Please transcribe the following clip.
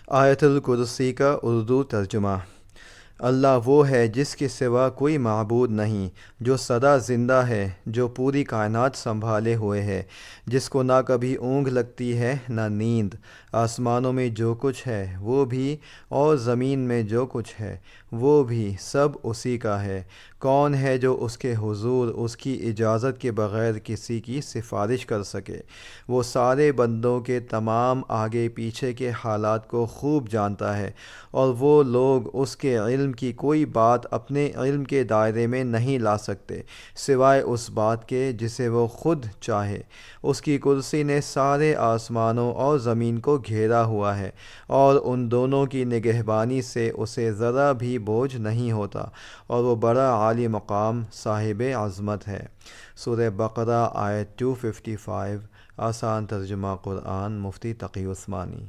आयतुल कुर्सी का उर्दू तर्जुमा। अल्लाह वो है जिसके सिवा कोई माबूद नहीं, जो सदा ज़िंदा है, जो पूरी कायनात संभाले हुए है, जिसको ना कभी ऊँघ लगती है ना नींद। आसमानों में जो कुछ है वो भी, और ज़मीन में जो कुछ है वो भी, सब उसी का है। कौन है जो उसके हुजूर उसकी इजाज़त के बग़ैर किसी की सिफारिश कर सके। वो सारे बंदों के तमाम आगे पीछे के हालात को खूब जानता है, और वो लोग उसके इल्म की कोई बात अपने इल्म के दायरे में नहीं ला सकते सिवाय उस बात के जिसे वो खुद चाहे। उसकी कुर्सी ने सारे आसमानों और ज़मीन को घेरा हुआ है, और उन दोनों की निगहबानी से उसे ज़रा भी बोझ नहीं होता, और वो बड़ा आली मकाम साहिब अज़मत है। सूरह बकरा आयत 255। आसान तर्जुमा कुरान मुफ्ती तकी उस्मानी।